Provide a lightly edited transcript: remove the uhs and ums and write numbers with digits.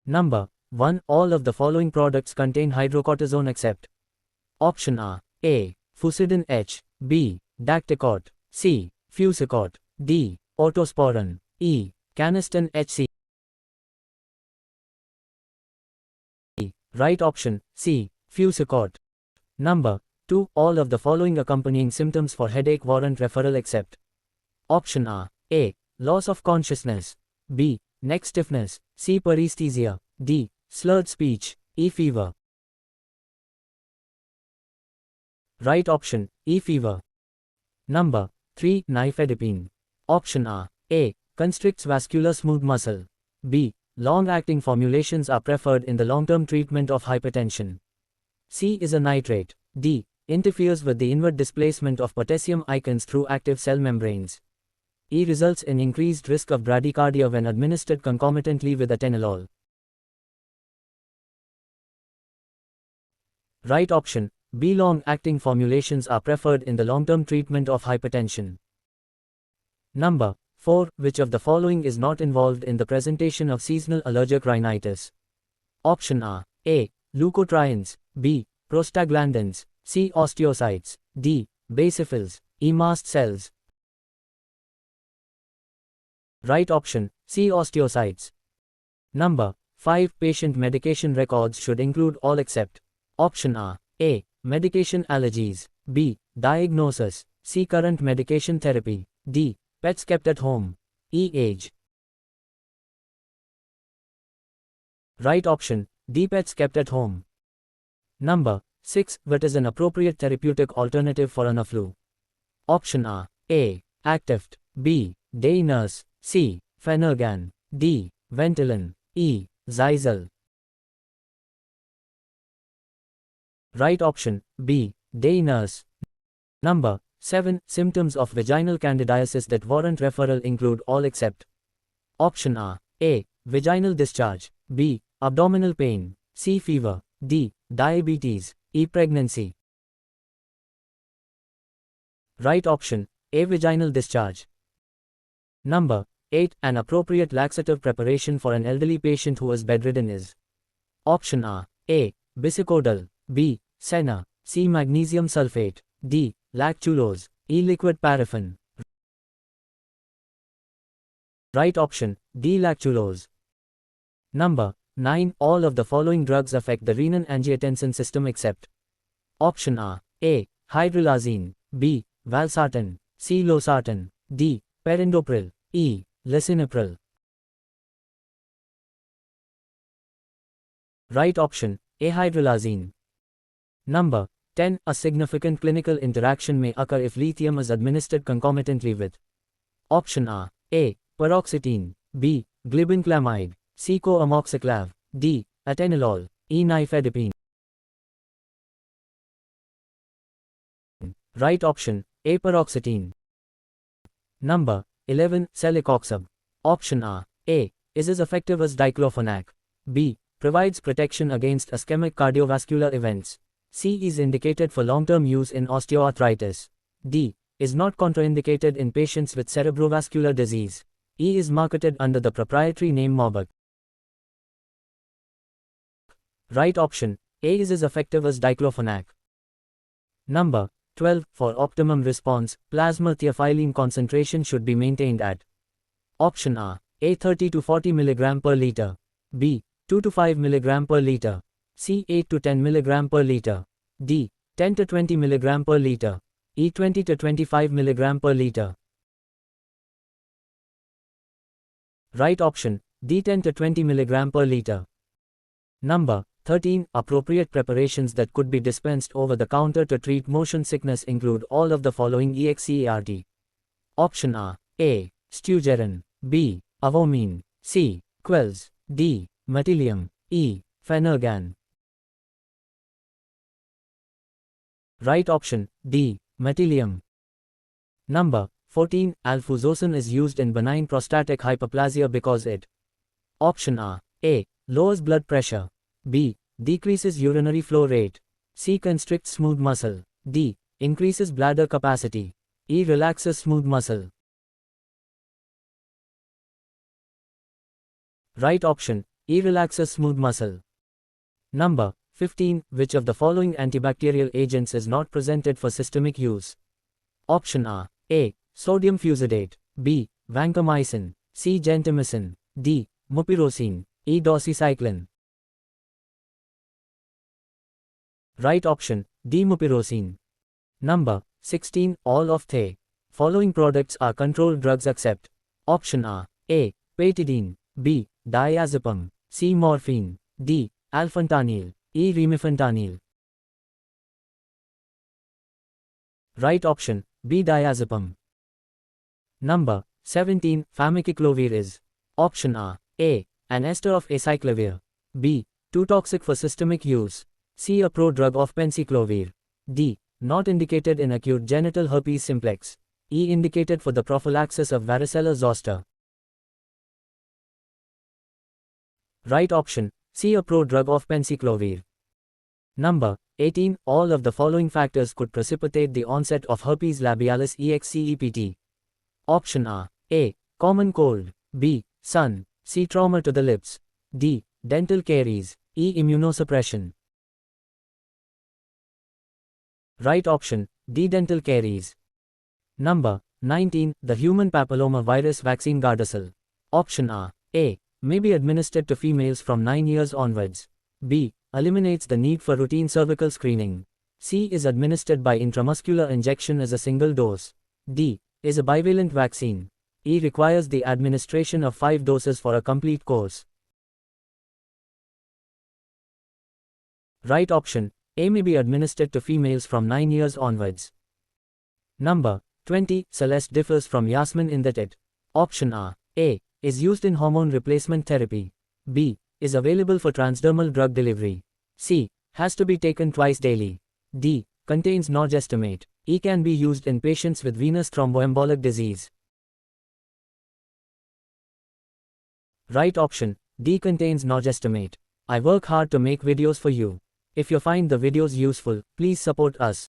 Number 1. All of the following products contain hydrocortisone except Option A. Fusidin H. B. Dacticot. C. Fusicot. D. Autosporin. E. Canesten HC. Right option, C. Fusicot. Number 2. All of the following accompanying symptoms for headache warrant referral except Option A. Loss of consciousness. B. Neck stiffness. C. Paresthesia. D. Slurred speech. E. Fever. Right option, E. Fever. Number 3. Nifedipine. Option A. Constricts vascular smooth muscle. B. Long-acting formulations are preferred in the long-term treatment of hypertension. C. Is a nitrate. D. Interferes with the inward displacement of potassium ions through active cell membranes. E. Results in increased risk of bradycardia when administered concomitantly with atenolol. Right option, B. Long-acting formulations are preferred in the long-term treatment of hypertension. Number 4. Which of the following is not involved in the presentation of seasonal allergic rhinitis? Option A. Leukotrienes. B. Prostaglandins. C. Osteocytes. D. Basophils. E. Mast cells. Right option, C. Osteocytes. Number 5. Patient medication records should include all except Option A. Medication allergies. B. Diagnosis. C. Current medication therapy. D. Pets kept at home. E. Age. Right option, D. Pets kept at home. Number 6. What is an appropriate therapeutic alternative for anaflu? Option A. Actift. B. Day nurse. C. Phenergan. D. Ventolin. E. Zyzal. Right option, B. Day nurse. Number 7. Symptoms of vaginal candidiasis that warrant referral include all except Option A. Vaginal discharge. B. Abdominal pain. C. Fever. D. Diabetes. E. Pregnancy. Right option, A. Vaginal discharge. Number 8. An appropriate laxative preparation for an elderly patient who is bedridden is Option A. Bisacodyl. B. Senna. C. Magnesium sulfate. D. Lactulose. E. Liquid paraffin. Right option, D. Lactulose. Number 9. All of the following drugs affect the renin-angiotensin system except Option A. Hydralazine. B. Valsartan. C. Losartan. D. Perindopril. E. Lisinopril. Right option, A. Hydralazine. Number 10. A significant clinical interaction may occur if lithium is administered concomitantly with Option A. Paroxetine. B. Glibenclamide. C. Coamoxiclav. D. Atenolol. E. Nifedipine. Right option, A. Paroxetine. Number 11. Celecoxib. Option A. Is as effective as diclofenac. B. Provides protection against ischemic cardiovascular events. C. Is indicated for long-term use in osteoarthritis. D. Is not contraindicated in patients with cerebrovascular disease. E. Is marketed under the proprietary name Morbach. Right option, A. Is as effective as diclofenac. Number 12. For optimum response, plasma theophylline concentration should be maintained at Option A. 30 to 40 mg per liter. B. 2 to 5 mg per liter. C. 8 to 10 mg per liter. D. 10 to 20 mg per liter. E. 20 to 25 mg per liter. Right option, D. 10 to 20 mg per liter. Number 13. Appropriate preparations that could be dispensed over the counter to treat motion sickness include all of the following exert. Option A. Stugerin. B. Avomine. C. Quelz. D. Metilium. E. Phenergan. Right option, D. Metilium. Number 14. Alfuzosin is used in benign prostatic hyperplasia because it Option A. Lowers blood pressure. B. Decreases urinary flow rate. C. Constricts smooth muscle. D. Increases bladder capacity. E. Relaxes smooth muscle. Right option, E relaxes smooth muscle. Number 15. Which of the following antibacterial agents is not presented for systemic use? Option A. Sodium fusidate. B. Vancomycin. C. Gentamicin. D. Mupirocin. E. Doxycycline. Right option, D. Mupirocin. Number 16. All of the following products are controlled drugs except. Option A. Petidine. B. Diazepam. C. Morphine. D. Alfentanil. E. Remifentanil. Right option, B. Diazepam. Number 17. Famiciclovir is. Option A. An ester of acyclovir. B. Too toxic for systemic use. C. A prodrug of penciclovir. D. Not indicated in acute genital herpes simplex. E. Indicated for the prophylaxis of varicella zoster. Right option, C. A prodrug of penciclovir. Number 18. All of the following factors could precipitate the onset of herpes labialis except. Option A. Common cold. B. Sun. C. Trauma to the lips. D. Dental caries. E. Immunosuppression. Right option, D. Dental caries. Number 19. The human papilloma virus vaccine Gardasil. Option A. May be administered to females from 9 years onwards. B. Eliminates the need for routine cervical screening. C. Is administered by intramuscular injection as a single dose. D. Is a bivalent vaccine. E. Requires the administration of 5 doses for a complete course. Right option, A. May be administered to females from 9 years onwards. Number 20. Celeste differs from Yasmin in that it. Option A. Is used in hormone replacement therapy. B. Is available for transdermal drug delivery. C. Has to be taken twice daily. D. Contains norgestimate. E. Can be used in patients with venous thromboembolic disease. Right option, D. Contains norgestimate. I work hard to make videos for you. If you find the videos useful, please support us.